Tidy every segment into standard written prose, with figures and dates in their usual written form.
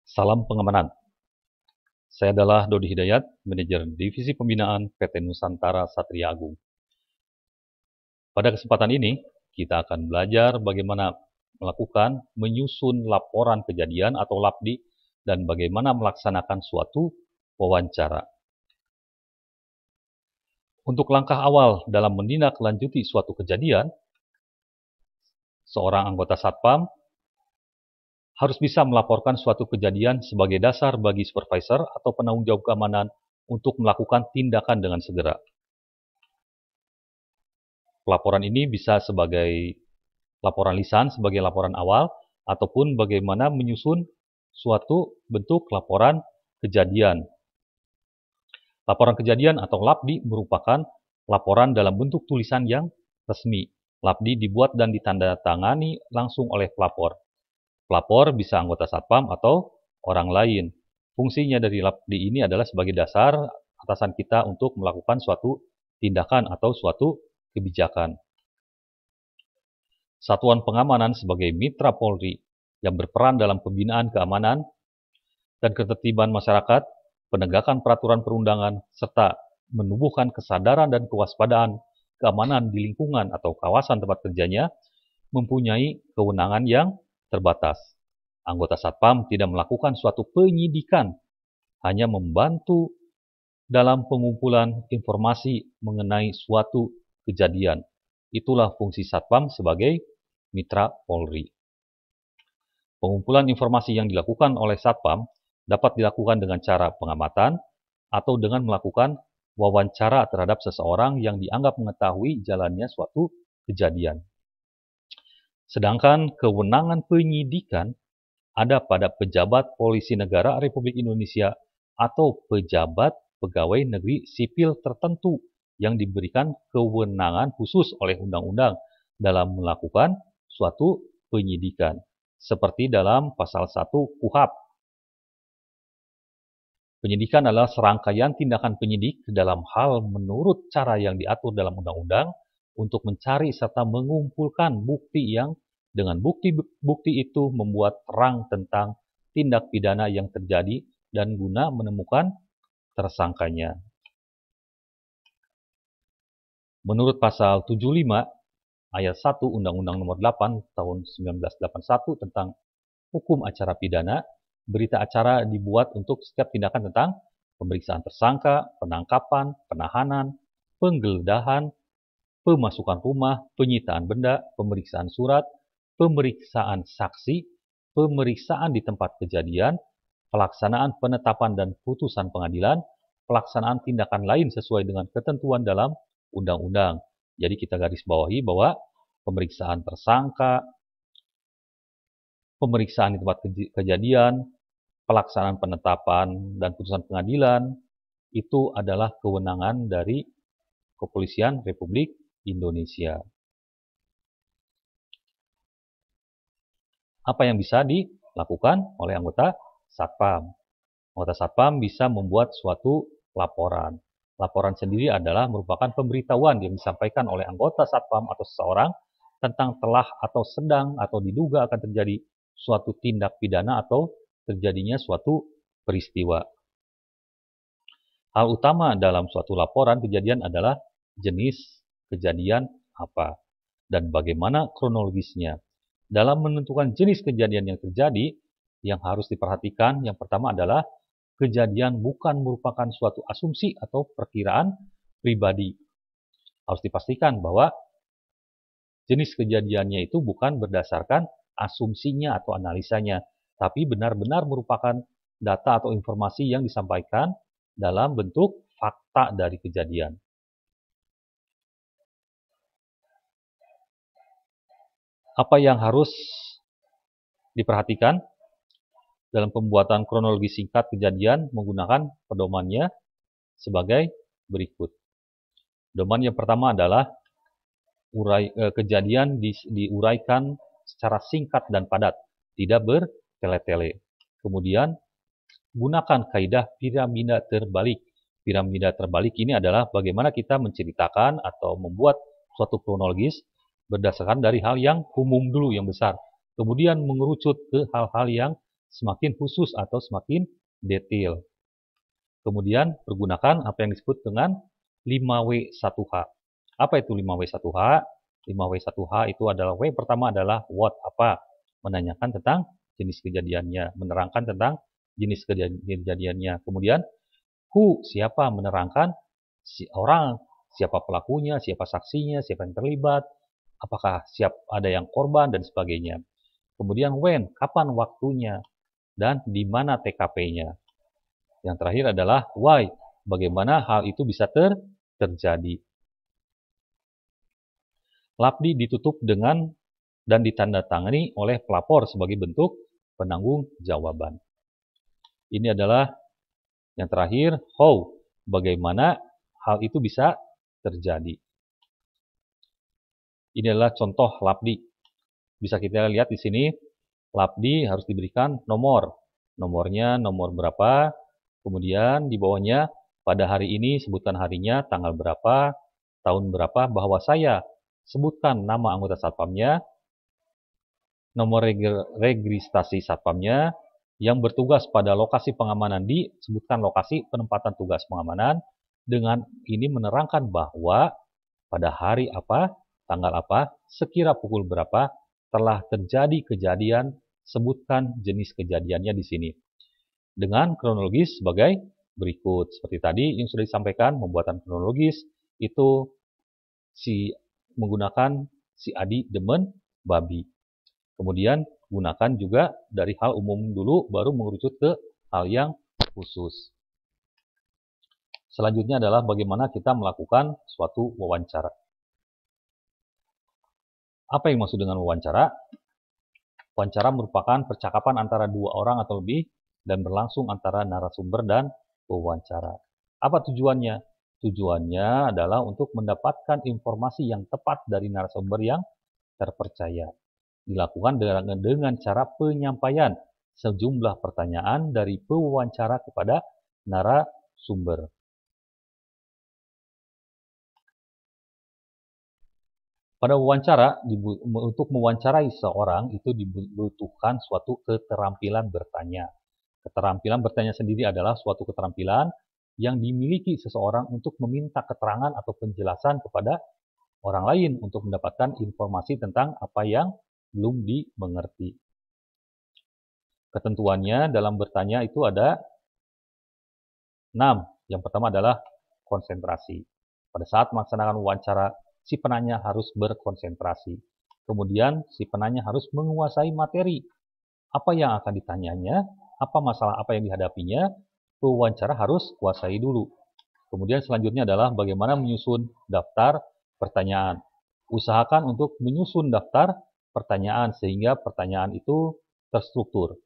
Salam pengamanan. Saya adalah Dodi Hidayat, Manajer Divisi Pembinaan PT Nusantara Satria Agung. Pada kesempatan ini, kita akan belajar bagaimana menyusun laporan kejadian atau LAPDI dan bagaimana melaksanakan suatu wawancara. Untuk langkah awal dalam menindaklanjuti suatu kejadian, seorang anggota Satpam harus bisa melaporkan suatu kejadian sebagai dasar bagi supervisor atau penanggung jawab keamanan untuk melakukan tindakan dengan segera. Laporan ini bisa sebagai laporan lisan, sebagai laporan awal, ataupun bagaimana menyusun suatu bentuk laporan kejadian. Laporan kejadian atau LAPDI merupakan laporan dalam bentuk tulisan yang resmi. LAPDI dibuat dan ditandatangani langsung oleh pelapor. Pelapor bisa anggota Satpam atau orang lain. Fungsinya dari LAPDI ini adalah sebagai dasar atasan kita untuk melakukan suatu tindakan atau suatu kebijakan. Satuan pengamanan sebagai mitra Polri yang berperan dalam pembinaan keamanan dan ketertiban masyarakat, penegakan peraturan perundangan, serta menumbuhkan kesadaran dan kewaspadaan keamanan di lingkungan atau kawasan tempat kerjanya, mempunyai kewenangan yang terbatas. Anggota Satpam tidak melakukan suatu penyidikan, hanya membantu dalam pengumpulan informasi mengenai suatu kejadian. Itulah fungsi Satpam sebagai mitra Polri. Pengumpulan informasi yang dilakukan oleh Satpam dapat dilakukan dengan cara pengamatan atau dengan melakukan wawancara terhadap seseorang yang dianggap mengetahui jalannya suatu kejadian. Sedangkan kewenangan penyidikan ada pada pejabat polisi negara Republik Indonesia atau pejabat pegawai negeri sipil tertentu yang diberikan kewenangan khusus oleh undang-undang dalam melakukan suatu penyidikan, seperti dalam pasal 1 KUHP. Penyidikan adalah serangkaian tindakan penyidik dalam hal menurut cara yang diatur dalam undang-undang untuk mencari serta mengumpulkan bukti yang dengan bukti-bukti itu membuat terang tentang tindak pidana yang terjadi dan guna menemukan tersangkanya. Menurut pasal 75 ayat 1 Undang-Undang Nomor 8 Tahun 1981 tentang Hukum Acara Pidana, berita acara dibuat untuk setiap tindakan tentang pemeriksaan tersangka, penangkapan, penahanan, penggeledahan, pemasukan rumah, penyitaan benda, pemeriksaan surat, pemeriksaan saksi, pemeriksaan di tempat kejadian, pelaksanaan penetapan dan putusan pengadilan, pelaksanaan tindakan lain sesuai dengan ketentuan dalam undang-undang. Jadi kita garis bawahi bahwa pemeriksaan tersangka, pemeriksaan di tempat kejadian, pelaksanaan penetapan dan putusan pengadilan itu adalah kewenangan dari Kepolisian Republik Indonesia. Apa yang bisa dilakukan oleh anggota Satpam? Anggota Satpam bisa membuat suatu laporan. Laporan sendiri adalah merupakan pemberitahuan yang disampaikan oleh anggota Satpam atau seseorang tentang telah atau sedang atau diduga akan terjadi suatu tindak pidana atau terjadinya suatu peristiwa. Hal utama dalam suatu laporan kejadian adalah jenis kejadian apa dan bagaimana kronologisnya. Dalam menentukan jenis kejadian yang terjadi, yang harus diperhatikan yang pertama adalah kejadian bukan merupakan suatu asumsi atau perkiraan pribadi. Harus dipastikan bahwa jenis kejadiannya itu bukan berdasarkan asumsinya atau analisanya, tapi benar-benar merupakan data atau informasi yang disampaikan dalam bentuk fakta dari kejadian. Apa yang harus diperhatikan dalam pembuatan kronologi singkat kejadian menggunakan pedomannya sebagai berikut. Pedoman yang pertama adalah kejadian diuraikan secara singkat dan padat, tidak bertele-tele. Kemudian, gunakan kaidah piramida terbalik. Piramida terbalik ini adalah bagaimana kita menceritakan atau membuat suatu kronologis berdasarkan dari hal yang umum dulu, yang besar. Kemudian mengerucut ke hal-hal yang semakin khusus atau semakin detail. Kemudian pergunakan apa yang disebut dengan 5W1H. Apa itu 5W1H? 5W1H itu adalah W pertama adalah what, apa, menanyakan tentang jenis kejadiannya, menerangkan tentang jenis kejadiannya. Kemudian who, siapa, menerangkan si orang, siapa pelakunya, siapa saksinya, siapa yang terlibat, apakah ada yang korban dan sebagainya. Kemudian when, kapan waktunya, dan di mana TKP-nya. Yang terakhir adalah why, bagaimana hal itu bisa terjadi. Lapdi ditutup dengan dan ditandatangani oleh pelapor sebagai bentuk penanggung jawaban. Ini adalah yang terakhir, how, bagaimana hal itu bisa terjadi. Ini adalah contoh lapdi. Bisa kita lihat di sini, lapdi harus diberikan nomor. Nomornya nomor berapa, kemudian di bawahnya pada hari ini sebutkan harinya, tanggal berapa, tahun berapa, bahwa saya sebutkan nama anggota satpamnya, nomor registrasi satpamnya, yang bertugas pada lokasi pengamanan disebutkan lokasi penempatan tugas pengamanan, dengan ini menerangkan bahwa pada hari apa, tanggal apa, sekira pukul berapa telah terjadi kejadian, sebutkan jenis kejadiannya di sini. Dengan kronologis sebagai berikut. Seperti tadi yang sudah disampaikan, pembuatan kronologis itu menggunakan si Adi demen babi. Kemudian gunakan juga dari hal umum dulu, baru mengerucut ke hal yang khusus. Selanjutnya adalah bagaimana kita melakukan suatu wawancara. Apa yang maksud dengan wawancara? Wawancara merupakan percakapan antara dua orang atau lebih dan berlangsung antara narasumber dan pewawancara. Apa tujuannya? Tujuannya adalah untuk mendapatkan informasi yang tepat dari narasumber yang terpercaya. Dilakukan dengan cara penyampaian sejumlah pertanyaan dari pewawancara kepada narasumber. Pada wawancara, untuk mewawancarai seorang itu dibutuhkan suatu keterampilan bertanya. Keterampilan bertanya sendiri adalah suatu keterampilan yang dimiliki seseorang untuk meminta keterangan atau penjelasan kepada orang lain untuk mendapatkan informasi tentang apa yang belum dimengerti. Ketentuannya dalam bertanya itu ada 6. Yang pertama adalah konsentrasi. Pada saat melaksanakan wawancara, si penanya harus berkonsentrasi. Kemudian si penanya harus menguasai materi. Apa yang akan ditanyanya, apa masalah apa yang dihadapinya, pewawancara harus kuasai dulu. Kemudian selanjutnya adalah bagaimana menyusun daftar pertanyaan. Usahakan untuk menyusun daftar pertanyaan sehingga pertanyaan itu terstruktur.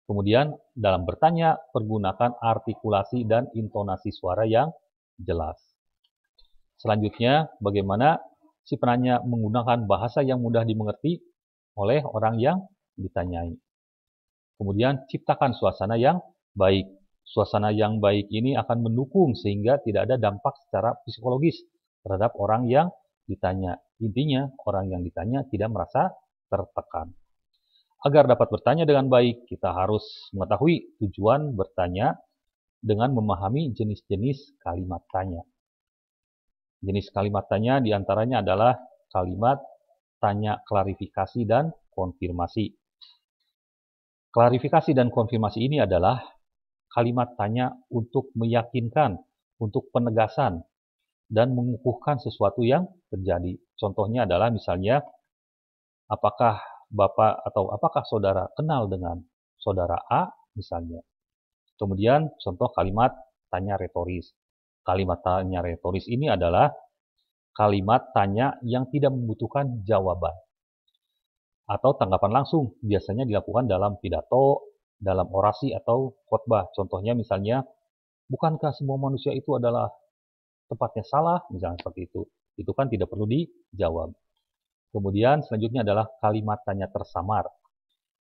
Kemudian dalam bertanya, pergunakan artikulasi dan intonasi suara yang jelas. Selanjutnya, bagaimana si penanya menggunakan bahasa yang mudah dimengerti oleh orang yang ditanyai. Kemudian ciptakan suasana yang baik. Suasana yang baik ini akan mendukung sehingga tidak ada dampak secara psikologis terhadap orang yang ditanya. Intinya, orang yang ditanya tidak merasa tertekan. Agar dapat bertanya dengan baik, kita harus mengetahui tujuan bertanya dengan memahami jenis-jenis kalimat tanya. Jenis kalimat tanya diantaranya adalah kalimat tanya klarifikasi dan konfirmasi. Klarifikasi dan konfirmasi ini adalah kalimat tanya untuk meyakinkan, untuk penegasan, dan mengukuhkan sesuatu yang terjadi. Contohnya adalah misalnya, apakah Bapak atau apakah saudara kenal dengan saudara A misalnya. Kemudian contoh kalimat tanya retoris. Kalimat tanya retoris ini adalah kalimat tanya yang tidak membutuhkan jawaban atau tanggapan langsung, biasanya dilakukan dalam pidato, dalam orasi atau khotbah. Contohnya misalnya, bukankah semua manusia itu adalah tempatnya salah? Misalnya seperti itu. Itu kan tidak perlu dijawab. Kemudian selanjutnya adalah kalimat tanya tersamar.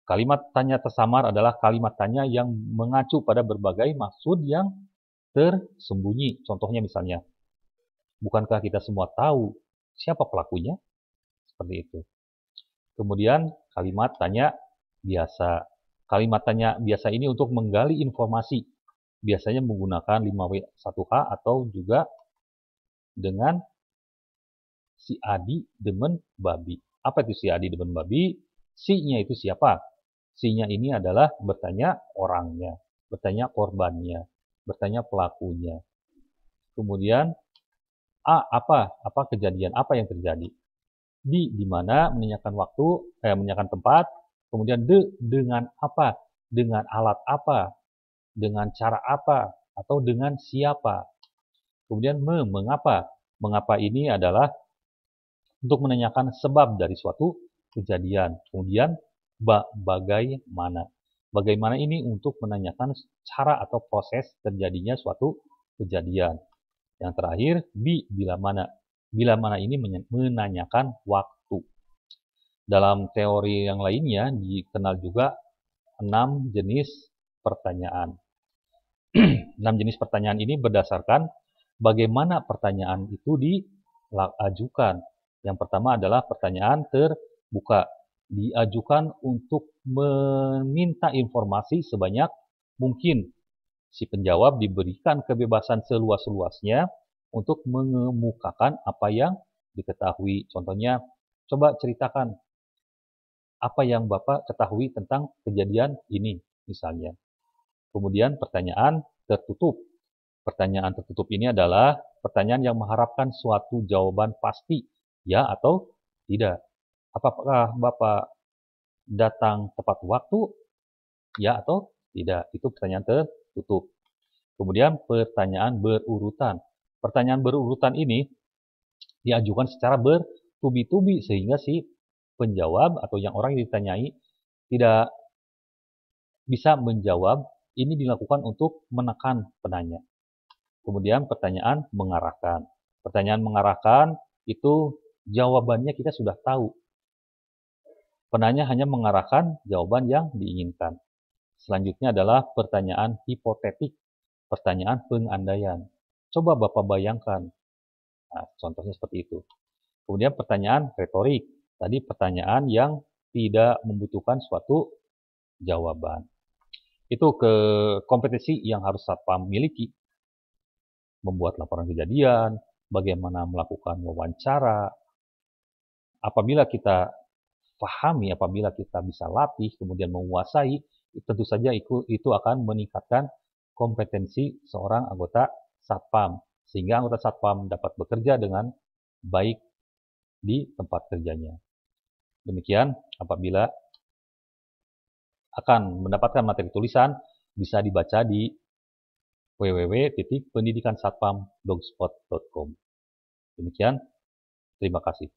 Kalimat tanya tersamar adalah kalimat tanya yang mengacu pada berbagai maksud yang tersembunyi. Contohnya misalnya, bukankah kita semua tahu siapa pelakunya? Seperti itu. Kemudian kalimat tanya biasa. Kalimat tanya biasa ini untuk menggali informasi. Biasanya menggunakan 5W1H atau juga dengan si Adi demen babi. Apa itu si Adi demen babi? Si-nya itu siapa? Si-nya ini adalah bertanya orangnya, bertanya korbannya, bertanya pelakunya. Kemudian A, apa kejadian, apa yang terjadi. Di mana menanyakan waktu, menanyakan tempat. Kemudian dengan apa, dengan alat apa, dengan cara apa, atau dengan siapa. Kemudian mengapa. Mengapa ini adalah untuk menanyakan sebab dari suatu kejadian. Kemudian bagaimana. Bagaimana ini untuk menanyakan cara atau proses terjadinya suatu kejadian. Yang terakhir, bila mana. Bila mana ini menanyakan waktu. Dalam teori yang lainnya dikenal juga 6 jenis pertanyaan. 6 jenis pertanyaan ini berdasarkan bagaimana pertanyaan itu diajukan. Yang pertama adalah pertanyaan terbuka. Diajukan untuk meminta informasi sebanyak mungkin. Si penjawab diberikan kebebasan seluas-luasnya untuk mengemukakan apa yang diketahui. Contohnya, coba ceritakan apa yang Bapak ketahui tentang kejadian ini, misalnya. Kemudian pertanyaan tertutup. Pertanyaan tertutup ini adalah pertanyaan yang mengharapkan suatu jawaban pasti, ya atau tidak. Apakah Bapak datang tepat waktu, ya atau tidak? Itu pertanyaan tertutup. Kemudian pertanyaan berurutan. Pertanyaan berurutan ini diajukan secara bertubi-tubi sehingga si penjawab atau yang orang yang ditanyai tidak bisa menjawab. Ini dilakukan untuk menekan penanya. Kemudian pertanyaan mengarahkan. Pertanyaan mengarahkan itu jawabannya kita sudah tahu. Penanya hanya mengarahkan jawaban yang diinginkan. Selanjutnya adalah pertanyaan hipotetik. Pertanyaan pengandaian. Coba Bapak bayangkan. Nah, contohnya seperti itu. Kemudian pertanyaan retorik. Tadi pertanyaan yang tidak membutuhkan suatu jawaban. Itu kompetensi yang harus Satpam miliki. Membuat laporan kejadian, bagaimana melakukan wawancara. Apabila kita pahami, apabila kita bisa latih, kemudian menguasai, tentu saja itu akan meningkatkan kompetensi seorang anggota Satpam. Sehingga anggota Satpam dapat bekerja dengan baik di tempat kerjanya. Demikian, apabila akan mendapatkan materi tulisan, bisa dibaca di www.pendidikansatpam.blogspot.com. Demikian, terima kasih.